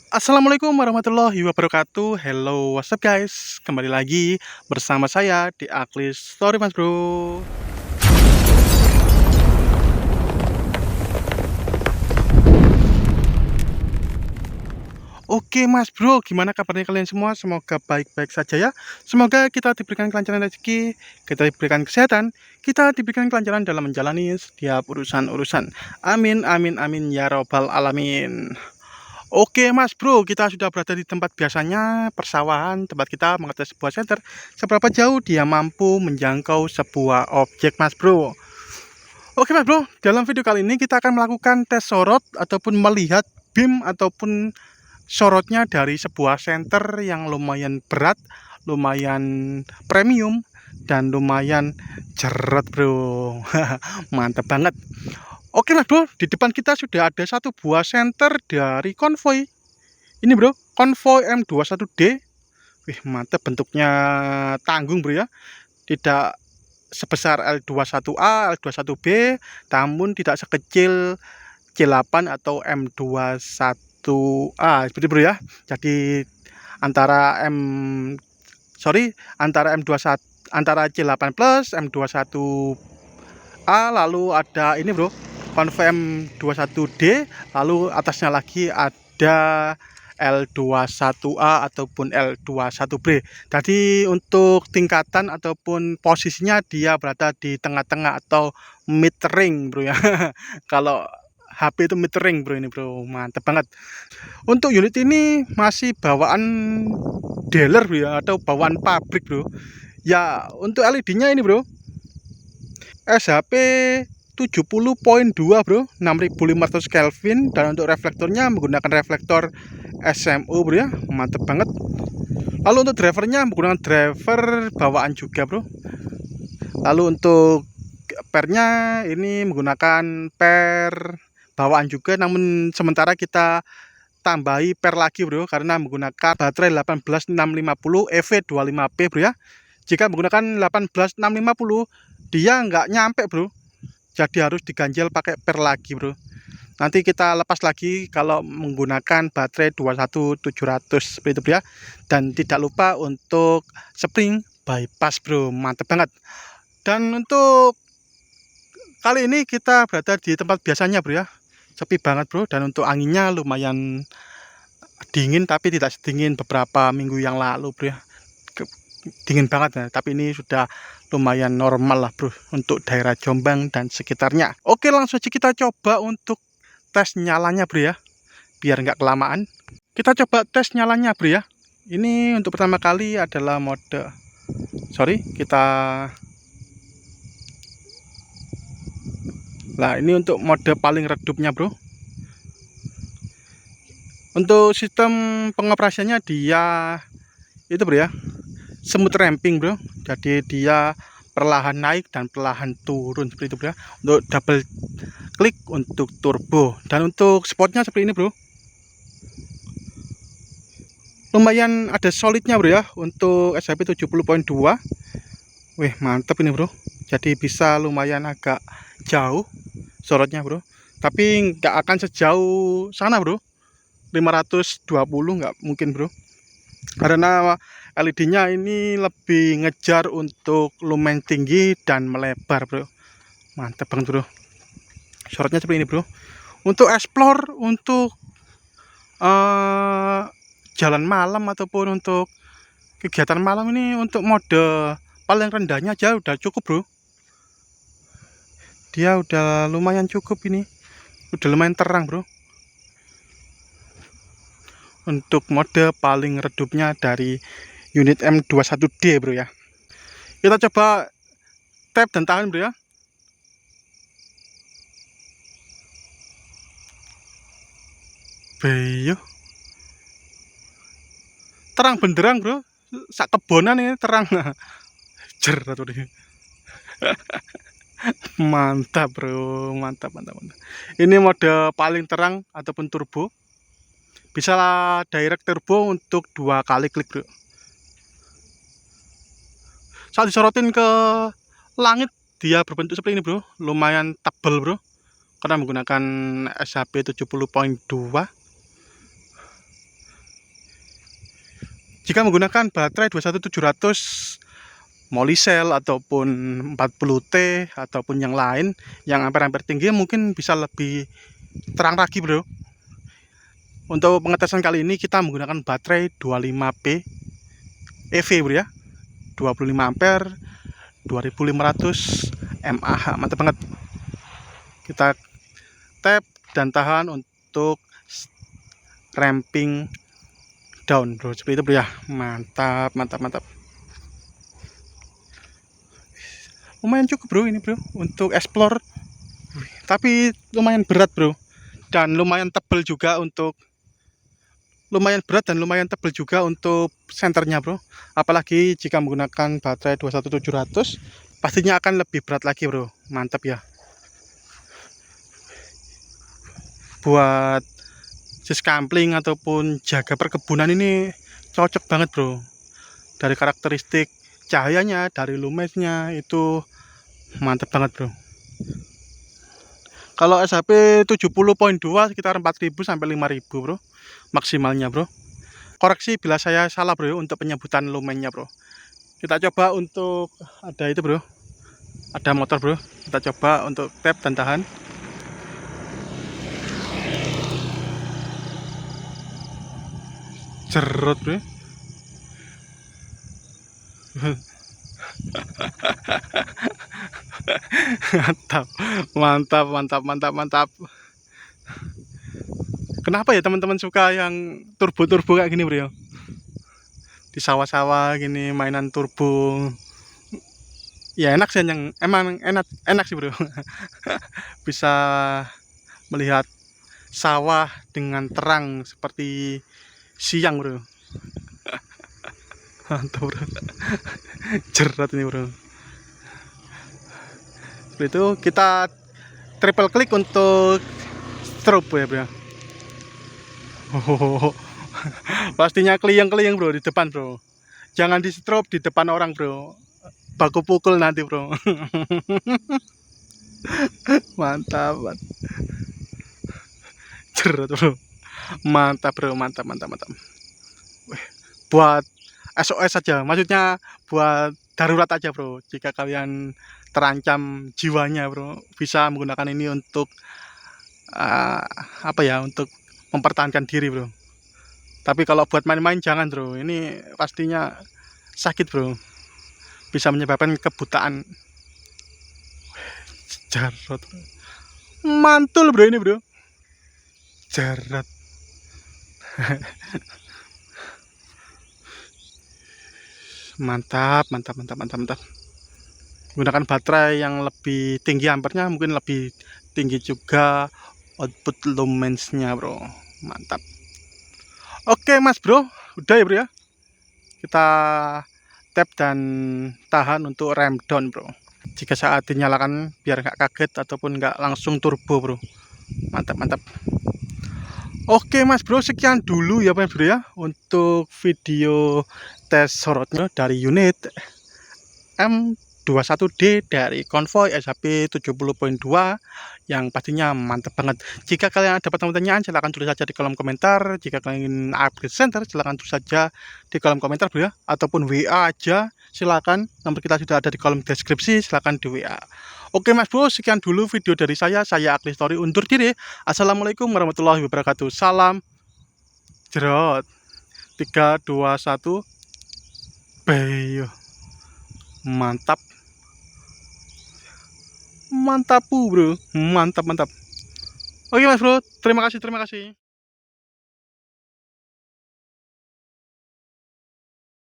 Assalamualaikum warahmatullahi wabarakatuh. Hello, what's up guys? Kembali lagi bersama saya di Aklis Story Mas Bro. Oke Mas Bro, gimana kabarnya kalian semua? Semoga baik-baik saja ya. Semoga kita diberikan kelancaran rezeki, kita diberikan kesehatan, kita diberikan kelancaran dalam menjalani setiap urusan-urusan. Amin, amin, amin ya robbal alamin. Oke Mas Bro, kita sudah berada di tempat biasanya, persawahan, tempat kita mengetes sebuah senter. Seberapa jauh dia mampu menjangkau sebuah objek Mas Bro. Oke Mas Bro, dalam video kali ini kita akan melakukan tes sorot ataupun melihat beam ataupun sorotnya dari sebuah senter yang lumayan berat, lumayan premium, dan lumayan jeret bro. Mantap banget. Oke Mas Bro, di depan kita sudah ada satu buah senter dari konvoy. Ini bro, konvoy M21D. Wih mantap, bentuknya tanggung bro ya. Tidak sebesar L21A, L21B, namun tidak sekecil C8 atau M21A seperti bro ya. Jadi antara M21 antara C8 plus M21A, lalu ada ini bro, konvoy M21D, lalu atasnya lagi ada L21A ataupun L21B. Jadi untuk tingkatan ataupun posisinya dia berada di tengah-tengah atau mid ring bro ya. Kalau HP itu mid ring bro, ini bro, mantep banget. Untuk unit ini masih bawaan dealer bro ya, atau bawaan pabrik bro. Ya untuk LED-nya ini bro, SHP 70.2 bro, 6500 Kelvin, dan untuk reflektornya menggunakan reflektor SMU bro ya, mantep banget. Lalu untuk drivernya menggunakan driver bawaan juga bro. Lalu untuk pernya ini menggunakan per bawaan juga, namun sementara kita tambahi per lagi bro, karena menggunakan baterai 18650 EV25P bro ya. Jika menggunakan 18650 dia nggak nyampe bro, jadi harus diganjel pakai per lagi bro. Nanti kita lepas lagi kalau menggunakan baterai 21700 seperti itu bro ya. Dan tidak lupa untuk spring bypass bro, mantep banget. Dan untuk kali ini kita berada di tempat biasanya bro ya, sepi banget bro. Dan untuk anginnya lumayan dingin, tapi tidak sedingin beberapa minggu yang lalu bro ya. Dingin banget ya, tapi ini sudah lumayan normal lah bro untuk daerah Jombang dan sekitarnya. Oke, langsung aja kita coba untuk tes nyalanya bro ya, biar nggak kelamaan. Kita coba tes nyalanya bro ya. Ini untuk pertama kali adalah mode, nah ini untuk mode paling redupnya bro. Untuk sistem pengoperasiannya dia itu bro ya, smooth ramping bro. Jadi dia perlahan naik dan perlahan turun seperti itu bro ya. Untuk double klik untuk turbo, dan untuk spotnya seperti ini bro. Lumayan ada solidnya bro ya untuk SHP 70.2. Wih mantap ini bro. Jadi bisa lumayan agak jauh sorotnya bro, tapi nggak akan sejauh sana bro, 520 nggak mungkin bro, karena LED-nya ini lebih ngejar untuk lumen tinggi dan melebar bro. Mantap banget bro, sorotnya seperti ini bro. Untuk explore, untuk jalan malam ataupun untuk kegiatan malam ini, untuk mode paling rendahnya aja udah cukup bro. Dia udah lumayan cukup, ini udah lumayan terang bro. Untuk mode paling redupnya dari unit M21D bro ya. Kita coba tap dan tahan bro ya. Beyo, terang benderang bro, sak kebonan ini terang. Jer atau mantap bro, mantap, mantap, mantap. Ini mode paling terang ataupun turbo. Bisa direct turbo untuk 2 kali klik bro. Saat disorotin ke langit dia berbentuk seperti ini bro, lumayan tebal bro, karena menggunakan SHP 70.2. Jika menggunakan baterai 21700 Molicel ataupun 40T ataupun yang lain yang ampere-ampere tinggi, mungkin bisa lebih terang lagi bro. Untuk pengetesan kali ini kita menggunakan baterai 25P EV bro ya, 25 ampere 2500 mAh, mantap banget. Kita tap dan tahan untuk ramping down bro, seperti itu bro ya. Mantap mantap mantap. Lumayan cukup bro ini bro untuk explore, tapi lumayan berat bro, dan lumayan tebal juga untuk senternya bro. Apalagi jika menggunakan baterai 21700 pastinya akan lebih berat lagi bro. Mantap ya, buat siskampling ataupun jaga perkebunan ini cocok banget bro. Dari karakteristik cahayanya, dari lumensnya itu mantap banget bro. Kalau SHP 70.2 sekitar 4000 sampai 5000 bro maksimalnya bro. Koreksi bila saya salah bro untuk penyebutan lumennya bro. Kita coba untuk ada itu bro, ada motor bro. Kita coba untuk tap dan tahan. Cerut bro. Mantap mantap mantap mantap mantap. Kenapa ya teman-teman suka yang turbo kayak gini bro ya? Di sawah-sawah gini mainan turbo ya, enak sih, yang emang enak sih bro. Bisa melihat sawah dengan terang seperti siang bro. Mantap bro. Jerat ini bro. Seperti itu kita triple klik untuk strobe ya bro. Oh, pastinya keliyang-keliyang bro di depan bro. Jangan di strobe di depan orang bro, baku pukul nanti bro. Mantap banget. Jerat bro. Mantap bro, mantap mantap mantap. Buat SOS saja, maksudnya buat darurat aja bro. Jika kalian terancam jiwanya bro, bisa menggunakan ini untuk apa ya, untuk mempertahankan diri bro. Tapi kalau buat main-main jangan bro, ini pastinya sakit bro, bisa menyebabkan kebutaan. Jarot mantul bro ini bro, jarot. Mantap mantap mantap mantap mantap. Gunakan baterai yang lebih tinggi ampernya, mungkin lebih tinggi juga output lumensnya bro. Mantap. Oke mas bro, udah ya bro ya. Kita tap dan tahan untuk ramp down bro. Jika saat dinyalakan biar nggak kaget ataupun nggak langsung turbo bro. Mantap mantap. Oke mas bro, sekian dulu ya mas bro ya untuk video tes sorotnya dari unit M21D dari Konvoy SHP 70.2 yang pastinya mantap banget. Jika kalian ada pertanyaan silahkan tulis saja di kolom komentar. Jika kalian ingin upgrade center silahkan tulis saja di kolom komentar bro ya, ataupun WA aja silahkan, nomor kita sudah ada di kolom deskripsi, silahkan di WA. Oke mas bro, sekian dulu video dari saya Akli Story undur diri. Assalamualaikum warahmatullahi wabarakatuh. Salam jerot. 3 2 1 Bayo. Mantap mantap bro, mantap mantap. Oke mas bro, terima kasih.